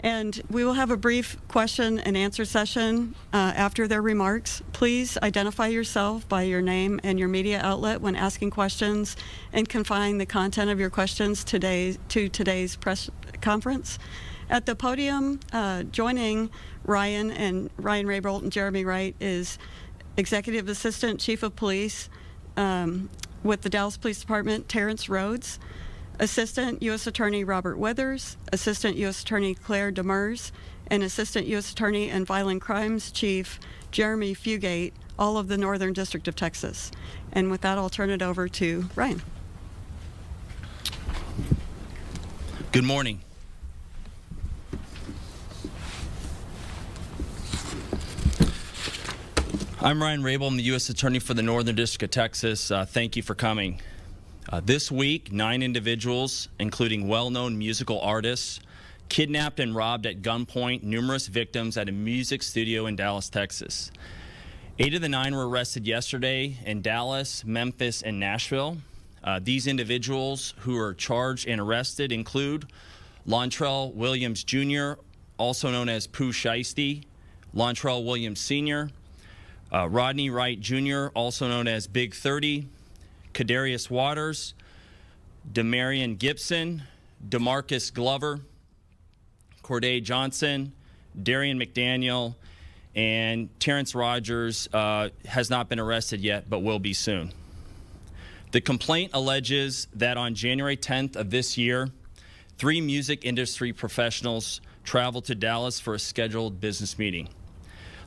And we will have a brief question and answer session after their remarks. Please identify yourself by your name and your media outlet when asking questions, and confine the content of your questions to today's press conference. At the podium, joining Ryan Raybolt and Jeremy Wright is Executive Assistant Chief of Police with the Dallas Police Department, Terrence Rhodes, Assistant U.S. Attorney Robert Withers, Assistant U.S. Attorney Claire Demers, and Assistant U.S. Attorney and Violent Crimes Chief Jeremy Fugate, all of the Northern District of Texas. And with that, I'll turn it over to Ryan. Good morning. I'm Ryan Raybolt. I'm the U.S. Attorney for the Northern District of Texas. Thank you for coming. This week, 9 individuals, including well-known musical artists, kidnapped and robbed at gunpoint numerous victims at a music studio in Dallas, Texas. 8 of the 9 were arrested yesterday in Dallas, Memphis, and Nashville. These individuals who are charged and arrested include Lontrell Williams Jr., also known as Pooh Shiesty, Lontrell Williams Sr., Rodney Wright Jr., also known as Big 30, Kadarius Waters, Demarion Gibson, DeMarcus Glover, Corday Johnson, Darian McDaniel, and Terrence Rogers has not been arrested yet, but will be soon. The complaint alleges that on January 10th of this year, 3 music industry professionals traveled to Dallas for a scheduled business meeting.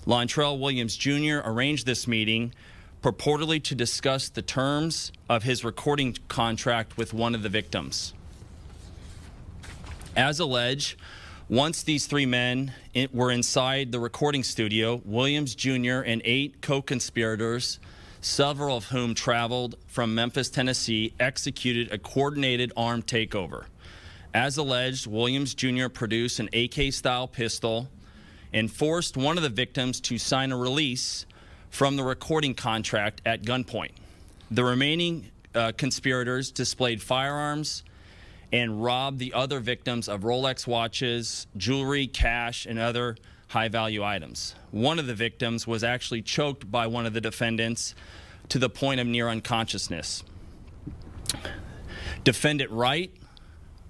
Lontrell Williams Jr. arranged this meeting purportedly to discuss the terms of his recording contract with one of the victims. As alleged, once these 3 men were inside the recording studio, Williams Jr. and 8 co-conspirators, several of whom traveled from Memphis, Tennessee, executed a coordinated armed takeover. As alleged, Williams Jr. produced an AK-style pistol and forced one of the victims to sign a release from the recording contract at gunpoint. The remaining conspirators displayed firearms and robbed the other victims of Rolex watches, jewelry, cash, and other high-value items. One of the victims was actually choked by one of the defendants to the point of near unconsciousness. Defendant Wright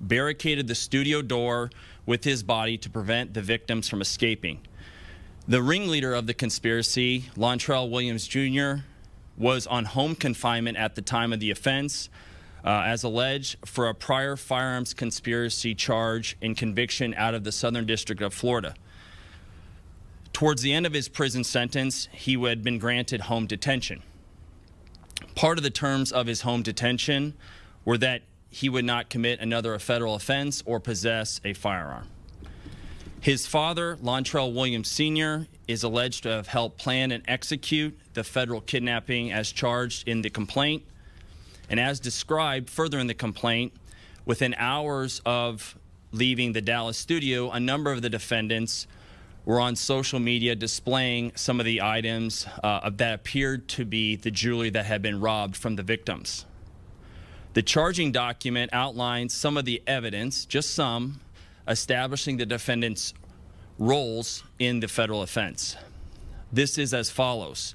barricaded the studio door with his body to prevent the victims from escaping. The ringleader of the conspiracy, Lontrell Williams Jr., was on home confinement at the time of the offense, as alleged, for a prior firearms conspiracy charge and conviction out of the Southern District of Florida. Towards the end of his prison sentence, he had been granted home detention. Part of the terms of his home detention were that he would not commit another federal offense or possess a firearm. His father, Lontrell Williams Sr., is alleged to have helped plan and execute the federal kidnapping as charged in the complaint. And as described further in the complaint, within hours of leaving the Dallas studio, a number of the defendants were on social media displaying some of the items that appeared to be the jewelry that had been robbed from the victims. The charging document outlines some of the evidence, just some, establishing the defendants' roles in the federal offense. This is as follows: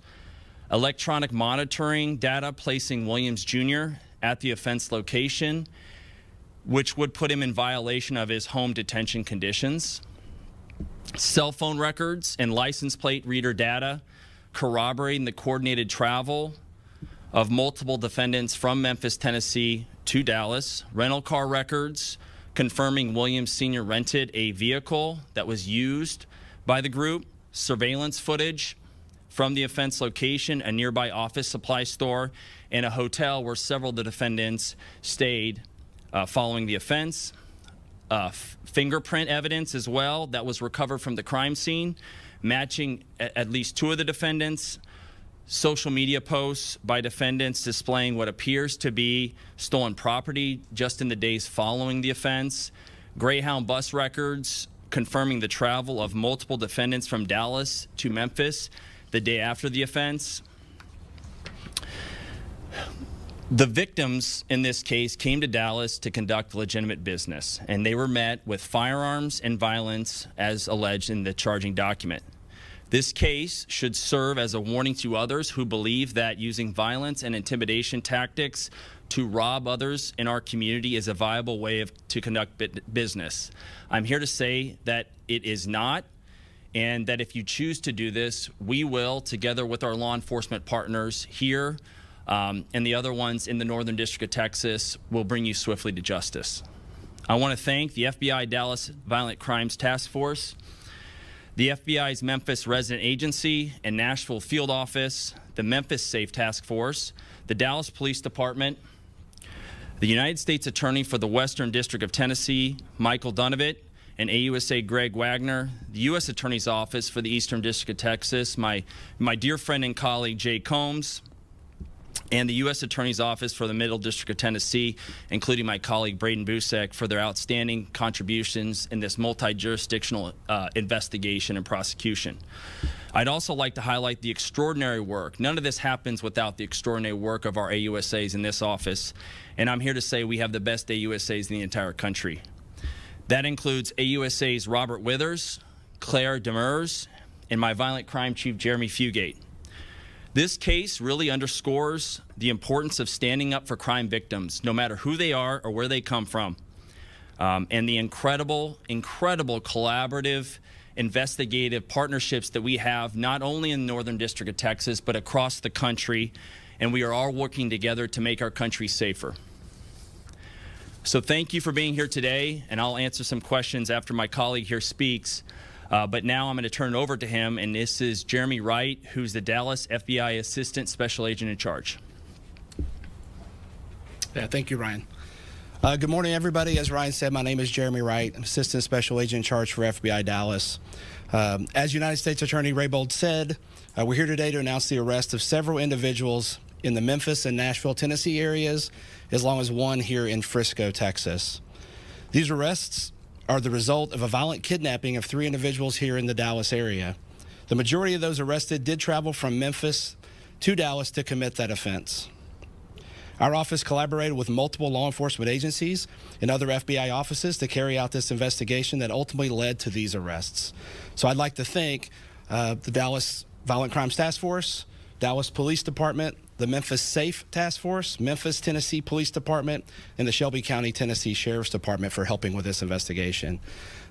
electronic monitoring data placing Williams Jr. at the offense location, which would put him in violation of his home detention conditions. Cell phone records and license plate reader data corroborating the coordinated travel of multiple defendants from Memphis, Tennessee to Dallas. Rental car records confirming Williams Sr. rented a vehicle that was used by the group. Surveillance footage from the offense location, a nearby office supply store, and a hotel where several of the defendants stayed following the offense. Fingerprint evidence as well that was recovered from the crime scene, matching at least 2 of the defendants. Social media posts by defendants displaying what appears to be stolen property just in the days following the offense. Greyhound bus records confirming the travel of multiple defendants from Dallas to Memphis the day after the offense. The victims in this case came to Dallas to conduct legitimate business, and they were met with firearms and violence as alleged in the charging document. This case should serve as a warning to others who believe that using violence and intimidation tactics to rob others in our community is a viable way to conduct business. I'm here to say that it is not, and that if you choose to do this, we will, together with our law enforcement partners here and the other ones in the Northern District of Texas, will bring you swiftly to justice. I want to thank the FBI Dallas Violent Crimes Task Force, the FBI's Memphis Resident Agency and Nashville Field Office, the Memphis Safe Task Force, the Dallas Police Department, the United States Attorney for the Western District of Tennessee, Michael Dunovit, and AUSA Greg Wagner, the U.S. Attorney's Office for the Eastern District of Texas, my dear friend and colleague Jay Combs, and the U.S. Attorney's Office for the Middle District of Tennessee, including my colleague Braden Busek, for their outstanding contributions in this multi-jurisdictional investigation and prosecution. I'd also like to highlight the extraordinary work. None of this happens without the extraordinary work of our AUSAs in this office, and I'm here to say we have the best AUSAs in the entire country. That includes AUSAs Robert Withers, Claire Demers, and my violent crime chief, Jeremy Fugate. This case really underscores the importance of standing up for crime victims, no matter who they are or where they come from, and the incredible collaborative, investigative partnerships that we have, not only in the Northern District of Texas, but across the country, and we are all working together to make our country safer. So thank you for being here today, and I'll answer some questions after my colleague here speaks. But now I'm going to turn it over to him, and this is Jeremy Wright, who's the Dallas FBI Assistant Special Agent in charge. Yeah, thank you, Ryan. Good morning, everybody. As Ryan said, my name is Jeremy Wright. I'm Assistant Special Agent in charge for FBI Dallas. As United States Attorney Raybold said, we're here today to announce the arrest of several individuals in the Memphis and Nashville, Tennessee areas, as long as one here in Frisco, Texas. These arrests are the result of a violent kidnapping of 3 individuals here in the Dallas area. The majority of those arrested did travel from Memphis to Dallas to commit that offense. Our office collaborated with multiple law enforcement agencies and other FBI offices to carry out this investigation that ultimately led to these arrests. So I'd like to thank the Dallas Violent Crimes Task Force, Dallas Police Department, the Memphis Safe Task Force, Memphis, Tennessee Police Department, and the Shelby County, Tennessee Sheriff's Department for helping with this investigation.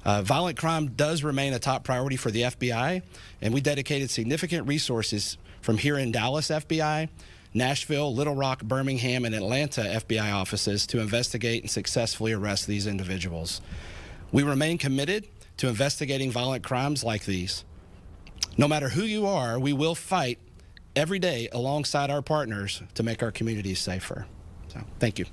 Violent crime does remain a top priority for the FBI, and we dedicated significant resources from here in Dallas FBI, Nashville, Little Rock, Birmingham, and Atlanta FBI offices to investigate and successfully arrest these individuals. We remain committed to investigating violent crimes like these. No matter who you are, we will fight every day alongside our partners to make our communities safer. So, thank you.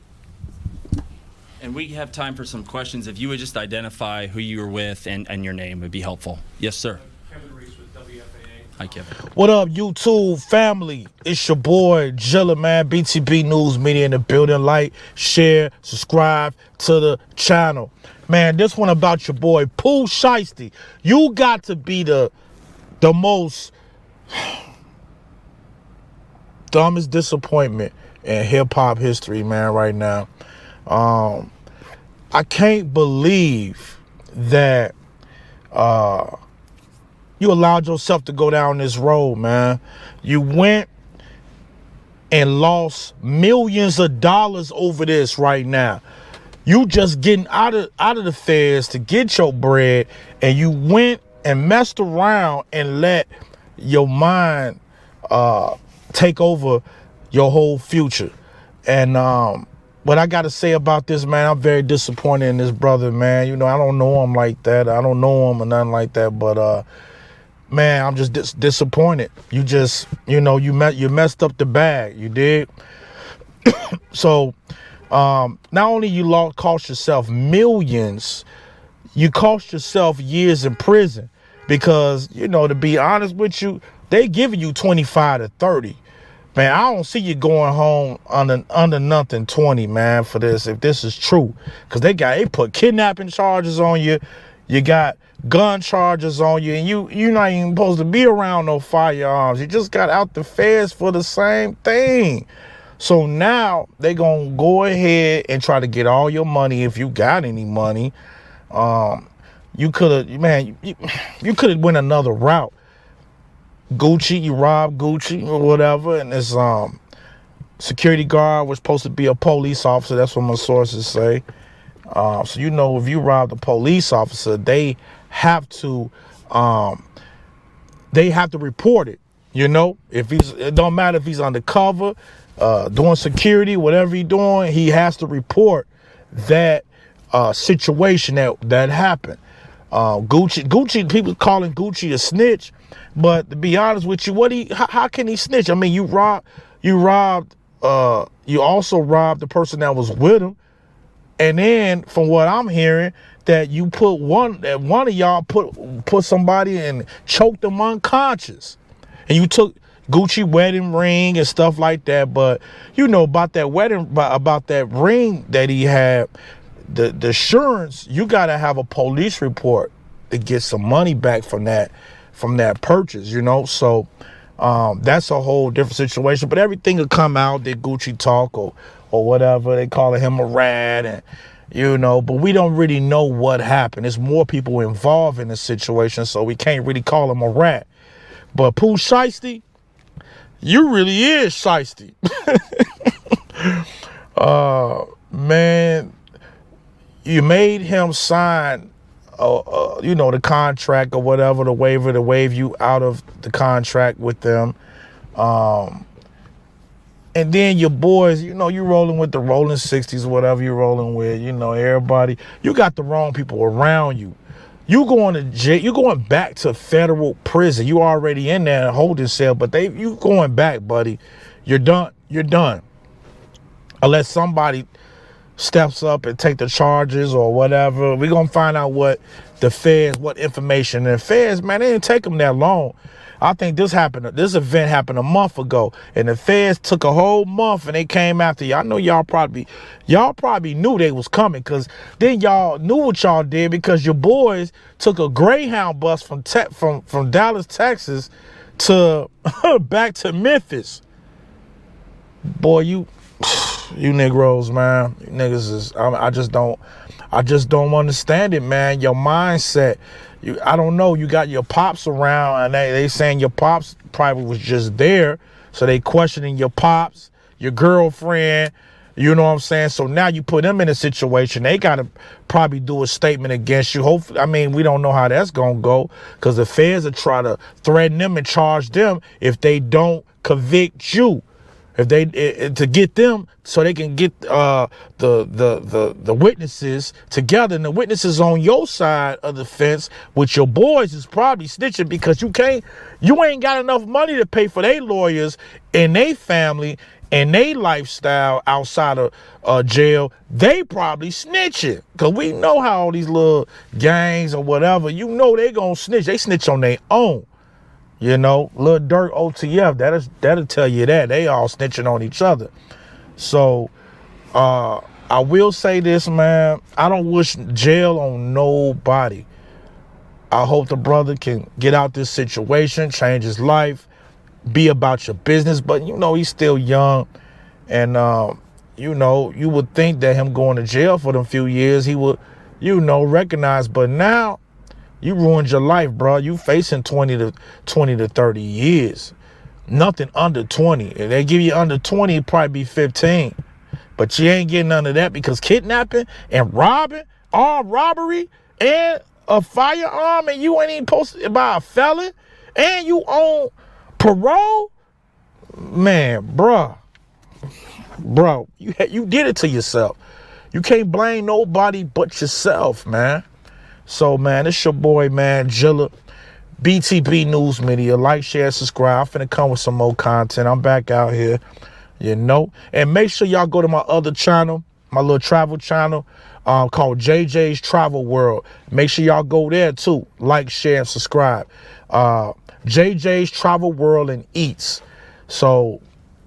And we have time for some questions. If you would just identify who you were with and your name would be helpful. Yes, sir. Kevin Reese with WFAA. Hi, Kevin. What up, YouTube family? It's your boy, Jilla, man. BTB News Media in the building. Like, share, subscribe to the channel. Man, this one about your boy, Pooh Shiesty. You got to be the most dumbest disappointment in hip-hop history, man, right now. I can't believe that you allowed yourself to go down this road, man. You went and lost millions of dollars over this right now. You just getting out of the feds to get your bread, and you went and messed around and let your mind take over your whole future. And what I gotta say about this, man, I'm very disappointed in this brother, man. You know, I don't know him like that. I don't know him or nothing like that, but man, I'm just disappointed. You just, you know, you messed up the bag, you did. So not only you cost yourself millions, you cost yourself years in prison, because, you know, to be honest with you, they giving you 25 to 30. Man, I don't see you going home under nothing 20, man, for this, if this is true. Because they put kidnapping charges on you. You got gun charges on you, and you're not even supposed to be around no firearms. You just got out the feds for the same thing. So now they gonna go ahead and try to get all your money if you got any money. You could have, man, you could have went another route. Gucci, you robbed Gucci or whatever, and this security guard was supposed to be a police officer. That's what my sources say. So you know, if you robbed a police officer, they have to report it. You know, it don't matter if he's undercover, doing security, whatever he's doing, he has to report that situation that happened. Gucci, people calling Gucci a snitch, but to be honest with you, how can he snitch? I mean, you also robbed the person that was with him, and then from what I'm hearing, that you put one of y'all put somebody and choked them unconscious, and you took Gucci wedding ring and stuff like that. But you know about that about that ring that he had, the insurance, you gotta have a police report to get some money back from that purchase, you know. So that's a whole different situation. But everything will come out, that Gucci talk or whatever. They calling him a rat, and you know, but we don't really know what happened. There's more people involved in the situation, so we can't really call him a rat. But Pooh shiesty, you really is shiesty. Man, you made him sign, you know, the contract or whatever, the waiver to waive you out of the contract with them. And then your boys, you know, you rolling with the rolling 60s, whatever you're rolling with, you know, everybody. You got the wrong people around you. You going to jail, you going back to federal prison. You already in there in a holding cell, but you going back, buddy. You're done. You're done. Unless somebody steps up and take the charges or whatever. We're going to find out what information. And the feds, man, they didn't take them that long. I think this event happened a month ago, and the feds took a whole month and they came after you. I know y'all probably knew they was coming, because then y'all knew what y'all did, because your boys took a Greyhound bus from Dallas, Texas to back to Memphis. Boy, you Negroes, man, you niggas is, I just don't understand it, man. Your mindset. I don't know, you got your pops around, and they saying your pops probably was just there, so they questioning your pops, your girlfriend, you know what I'm saying? So now you put them in a situation, they got to probably do a statement against you. Hopefully, I mean, we don't know how that's going to go, because the feds will try to threaten them and charge them if they don't convict you. If they to get them, so they can get the witnesses together, and the witnesses on your side of the fence with your boys is probably snitching, because you ain't got enough money to pay for their lawyers and their family and their lifestyle outside of jail. They probably snitching, because we know how all these little gangs or whatever, you know, they gonna snitch. They snitch on their own. You know, Lil Durk, OTF, that'll tell you that. They all snitching on each other. So, I will say this, man. I don't wish jail on nobody. I hope the brother can get out this situation, change his life, be about your business. But, you know, he's still young. And, you know, you would think that him going to jail for them few years, he would, you know, recognize. But now, you ruined your life, bro. You facing 20 to 30 years. Nothing under 20. If they give you under 20, it'd probably be 15. But you ain't getting none of that, because kidnapping and robbing, armed robbery, and a firearm, and you ain't even posted by a felon, and you on parole, man, bro, you did it to yourself. You can't blame nobody but yourself, man. So, man, it's your boy, man, Jilla, BTB News Media. Like, share, subscribe. I'm finna come with some more content. I'm back out here, you know. And make sure y'all go to my other channel, my little travel channel, called JJ's Travel World. Make sure y'all go there, too. Like, share, and subscribe. JJ's Travel World and Eats. So,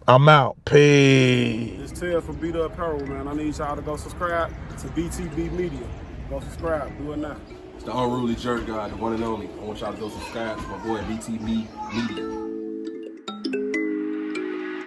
I'm out. Peace. It's Ted from Beat Up Apparel, man. I need y'all to go subscribe to BTB Media. Go subscribe. Do it now. It's the unruly jerk guy, the one and only. I want y'all to go subscribe to my boy BTB Media.